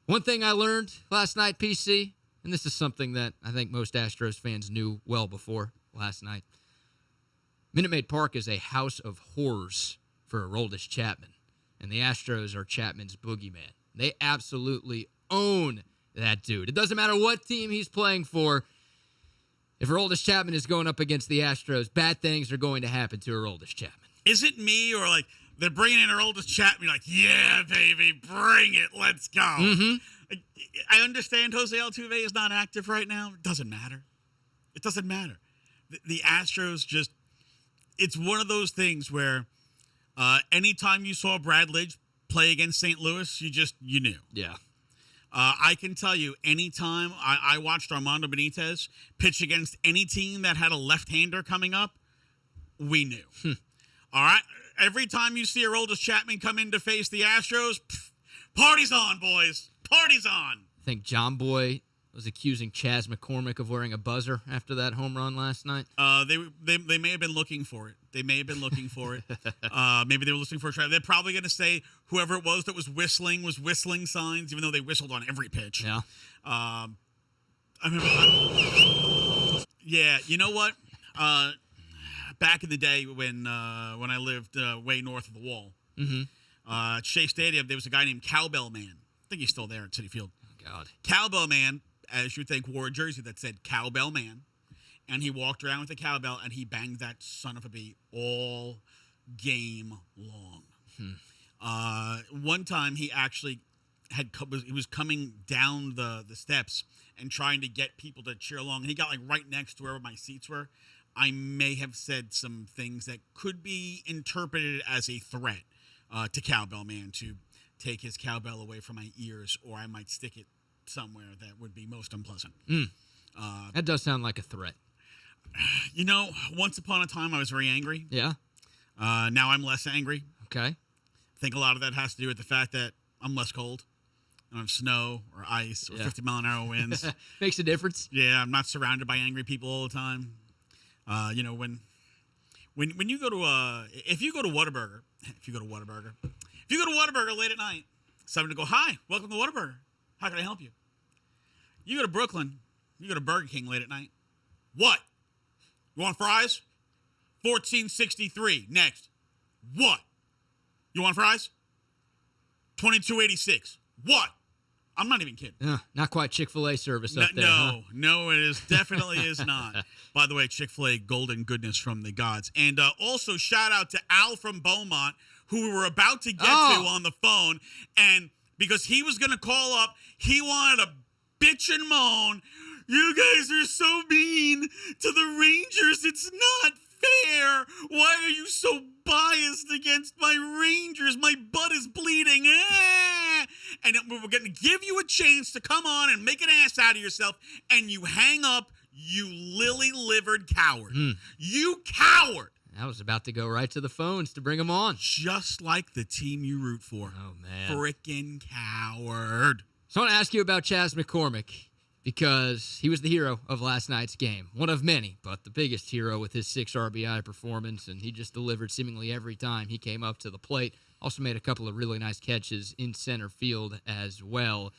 One thing I learned last night, PC, and this is something that I think most Astros fans knew well before last night. Minute Maid Park is a house of horrors for Aroldis Chapman, and the Astros are Chapman's boogeyman. They absolutely own that dude. It doesn't matter what team he's playing for. If Aroldis Chapman is going up against the Astros, bad things are going to happen to Aroldis Chapman. Is it me or like they're bringing in Aroldis Chapman? Like, yeah, baby, bring it. Let's go. Mm-hmm. I understand Jose Altuve is not active right now. It doesn't matter. It doesn't matter. The Astros just, it's one of those things where anytime you saw Brad Lidge play against St. Louis, you knew. Yeah. I can tell you, anytime I watched Armando Benitez pitch against any team that had a left-hander coming up, we knew. All right? Every time you see Aroldis Chapman come in to face the Astros, party's on, boys. Party's on. I think John Boy was accusing Chas McCormick of wearing a buzzer after that home run last night. They may have been looking for it. Maybe they were listening for a try. They're probably going to say whoever it was that was whistling signs, even though they whistled on every pitch. Yeah. I remember. Yeah, you know what? Back in the day when I lived way north of the wall, at Shea Stadium, there was a guy named Cowbell Man. I think he's still there at Citi Field. Oh, God. Cowbell Man, as you would think, wore a jersey that said Cowbell Man. And he walked around with the cowbell, and he banged that son of a bee all game long. One time, he actually he was coming down the steps and trying to get people to cheer along. And he got like right next to where my seats were. I may have said some things that could be interpreted as a threat to Cowbell Man to take his cowbell away from my ears, or I might stick it somewhere that would be most unpleasant. That does sound like a threat. You know, once upon a time, I was very angry. Yeah. Now I'm less angry. Okay. I think a lot of that has to do with the fact that I'm less cold. I don't have snow or ice or 50-mile-an-hour winds. Makes a difference. Yeah, I'm not surrounded by angry people all the time. You know, when you go to if you go to Whataburger late at night, someone to go, "Hi, welcome to Whataburger. How can I help you?" You go to Brooklyn, you go to Burger King late at night. What? You want fries? $14.63. Next. What? You want fries? $22.86. What? I'm not even kidding. Not quite Chick-fil-A service up there. No, it is definitely is not. By the way, Chick-fil-A, golden goodness from the gods. And also shout out to Al from Beaumont, who we were about to get to on the phone. And because he was going to call up, he wanted to bitch and moan. You guys are so mean to the Rangers. It's not fair. Why are you so biased against my Rangers? My butt is bleeding. And we're going to give you a chance to come on and make an ass out of yourself. And you hang up, you lily-livered coward. You coward. I was about to go right to the phones to bring him on. Just like the team you root for. Oh, man. Frickin' coward. So I want to ask you about Chas McCormick, because he was the hero of last night's game. One of many, but the biggest hero with his 6 RBI performance, and he just delivered seemingly every time he came up to the plate. Also made a couple of really nice catches in center field as well.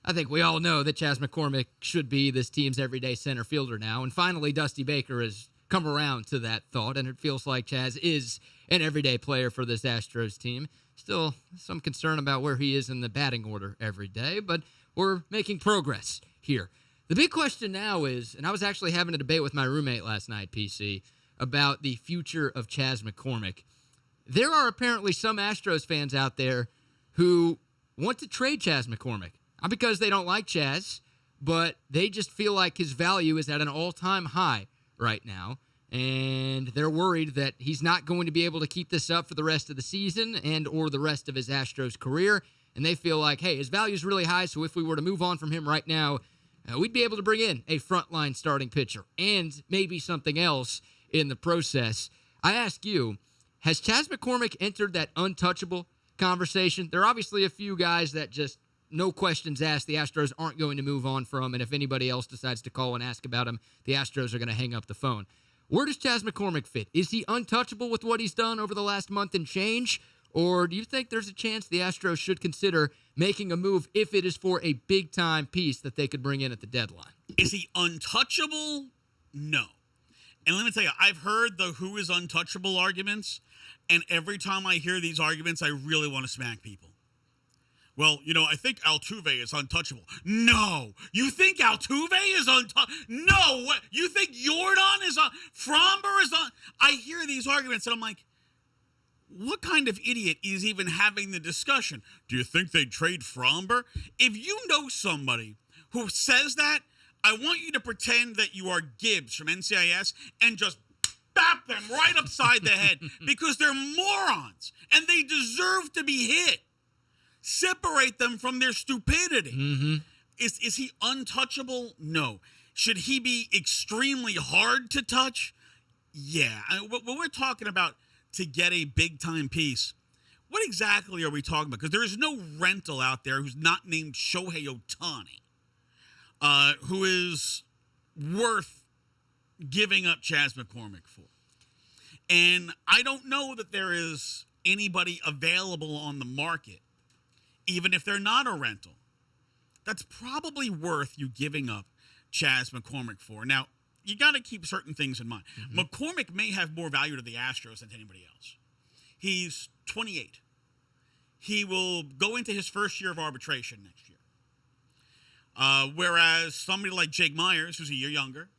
I think we all know that Chas McCormick should be this team's everyday center fielder now, and finally Dusty Baker has come around to that thought, and it feels like Chas is an everyday player for this Astros team. Still some concern about where he is in the batting order every day, but we're making progress here. The big question now is, and I was actually having a debate with my roommate last night, PC, about the future of Chas McCormick. There are apparently some Astros fans out there who want to trade Chas McCormick. Not because they don't like Chas, but they just feel like his value is at an all-time high right now. And they're worried that he's not going to be able to keep this up for the rest of the season and or the rest of his Astros career. And they feel like, hey, his value is really high, so if we were to move on from him right now, we'd be able to bring in a frontline starting pitcher and maybe something else in the process. I ask you, has Chas McCormick entered that untouchable conversation? There are obviously a few guys that just, no questions asked, the Astros aren't going to move on from, and if anybody else decides to call and ask about him, the Astros are going to hang up the phone. Where does Chas McCormick fit? Is he untouchable with what he's done over the last month and change, Or do you think there's a chance the Astros should consider making a move if it is for a big-time piece that they could bring in at the deadline? Is he untouchable? No. And let me tell you, I've heard the who is untouchable arguments, and every time I hear these arguments, I really want to smack people. Well, I think Altuve is untouchable. No. You think Altuve is untouchable? No. What? You think Jordan is Fromber is I hear these arguments, and I'm like, what kind of idiot is even having the discussion? Do you think they'd trade Fromber? If you know somebody who says that, I want you to pretend that you are Gibbs from NCIS and just bap them right upside the head because they're morons and they deserve to be hit. Separate them from their stupidity. Mm-hmm. Is he untouchable? No. Should he be extremely hard to touch? Yeah. When we're talking about to get a big-time piece, what exactly are we talking about? Because there is no rental out there who's not named Shohei Ohtani, who is worth giving up Chas McCormick for. And I don't know that there is anybody available on the market, even if they're not a rental, that's probably worth you giving up Chas McCormick for. Now, you got to keep certain things in mind. Mm-hmm. McCormick may have more value to the Astros than to anybody else. He's 28. He will go into his first year of arbitration next year. Whereas somebody like Jake Myers, who's a year younger,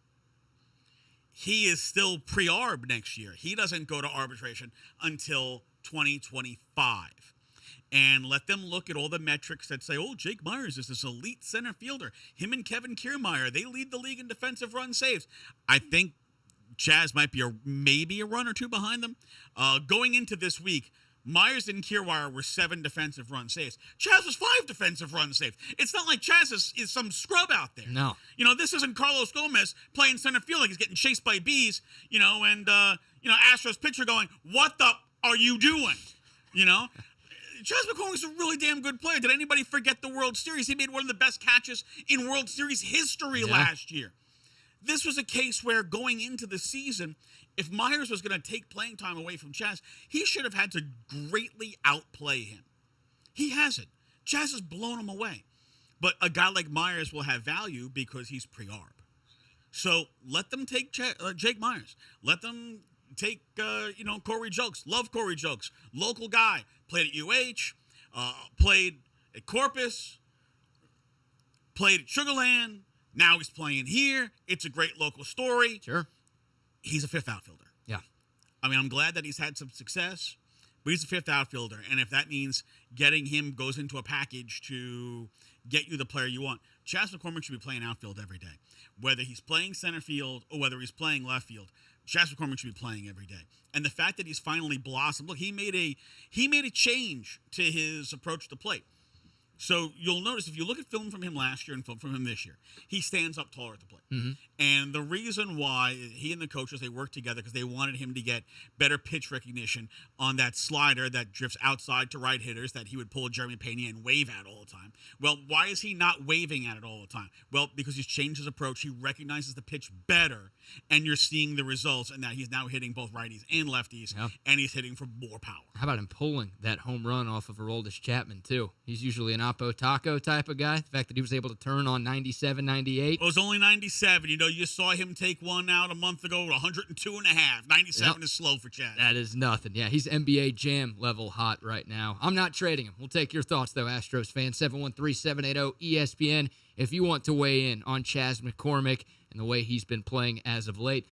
he is still pre-arb next year. He doesn't go to arbitration until 2025. And let them look at all the metrics that say, oh, Jake Myers is this elite center fielder. Him and Kevin Kiermaier, they lead the league in defensive run saves. I think Chas might be maybe a run or two behind them. Going into this week, Myers and Kiermaier were 7 defensive run saves. Chas was 5 defensive run saves. It's not like Chas is some scrub out there. No. This isn't Carlos Gomez playing center field like he's getting chased by bees, and Astros pitcher going, what the are you doing? Chas McCormick's a really damn good player. Did anybody forget the World Series? He made one of the best catches in World Series history last year. This was a case where going into the season, if Myers was going to take playing time away from Chas, he should have had to greatly outplay him. He hasn't. Chas has blown him away. But a guy like Myers will have value because he's pre-arb. So let them take Jake Myers. Let them take, Corey Jokes. Love Corey Jokes. Local guy. Played at UH. Played at Corpus. Played at Sugar Land. Now he's playing here. It's a great local story. Sure. He's a 5th outfielder. Yeah. I mean, I'm glad that he's had some success, but he's a 5th outfielder. And if that means getting him goes into a package to get you the player you want, Chas McCormick should be playing outfield every day. Whether he's playing center field or whether he's playing left field, Chas McCormick should be playing every day. And the fact that he's finally blossomed, look, he made a change to his approach to play. So you'll notice if you look at film from him last year and film from him this year, he stands up taller at the plate. Mm-hmm. And the reason why he and the coaches, they worked together because they wanted him to get better pitch recognition on that slider that drifts outside to right hitters that he would pull Jeremy Pena and wave at all the time. Well, why is he not waving at it all the time? Well, because he's changed his approach. He recognizes the pitch better, and you're seeing the results, and that he's now hitting both righties and lefties, and he's hitting for more power. How about him pulling that home run off of Aroldis Chapman, too? He's usually an Oppo Taco type of guy. The fact that he was able to turn on 97, 98. It was only 97. You saw him take one out a month ago at 102 and a half. 97 is slow for Chad. That is nothing. Yeah, he's NBA Jam level hot right now. I'm not trading him. We'll take your thoughts, though, Astros fans. 713-780-ESPN if you want to weigh in on Chas McCormick and the way he's been playing as of late.